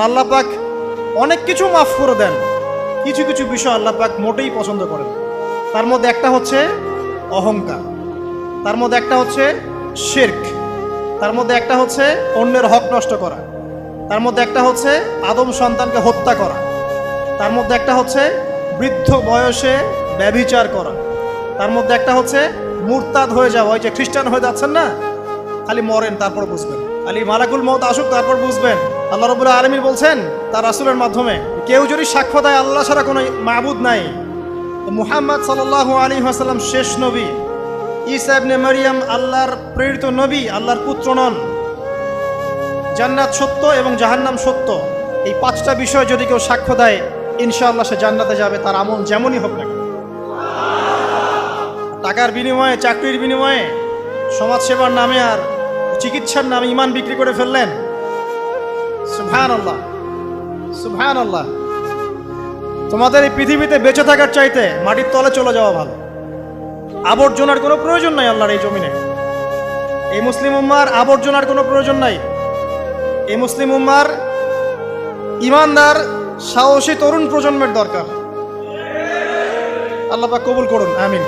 আল্লাহ পাক অনেক কিছু মাফ করে দেন, কিছু কিছু বিষয় আল্লাহ পাক মোটেই পছন্দ করেন। তার মধ্যে একটা হচ্ছে অহংকার, তার মধ্যে একটা হচ্ছে শিরক, তার মধ্যে একটা হচ্ছে অন্যের হক নষ্ট করা, তার মধ্যে একটা হচ্ছে আদম সন্তানকে হত্যা করা, তার মধ্যে একটা হচ্ছে বৃদ্ধ বয়সে ব্যভিচার করা, তার মধ্যে একটা হচ্ছে মুরতাদ হয়ে যাওয়া। ওই যে খ্রিস্টান হয়ে যাচ্ছেন না, খালি মরেন তারপর বুঝবেন, খালি মালাকুল মউত আসুক তারপর বুঝবেন। আল্লাহ রাব্বুল আলামিন বলছেন তার রাসূলের মাধ্যমে, কেউ যদি সাক্ষ্য দেয় আল্লাহ ছাড়া কোনো মাবুদ নাই, মুহাম্মদ সাল্লাল্লাহু আলাইহি ওয়াসাল্লাম শেষ নবী, ঈসা ইবনে মারইয়াম আল্লাহর প্রেরিত নবী, আল্লাহর পুত্র নন, জান্নাত সত্য এবং জাহান্নাম সত্য, এই পাঁচটা বিষয় যদি কেউ সাক্ষ্য দেয় ইনশাআল্লাহ সে জান্নাতে যাবে, তার আমল যেমনই হোক না কেন। টাকার বিনিময়ে, চাকরির বিনিময়ে, সমাজসেবার নামে আর চিকিৎসার নামে ইমান বিক্রি করে ফেললেন, সুবহানাল্লাহ সুবহানাল্লাহ। তোমাদের এই পৃথিবীতে বেঁচে থাকার চাইতে মাটির তলে চলে যাওয়া ভালো। আবর্জনার কোনো প্রয়োজন নাই আল্লাহর এই জমিনে। এই মুসলিম উম্মার আবর্জনার কোনো প্রয়োজন নাই। এই মুসলিম উম্মার ইমানদার সাহসী তরুণ প্রজন্মের দরকার। আল্লাহ পাক কবুল করুন, আমিন।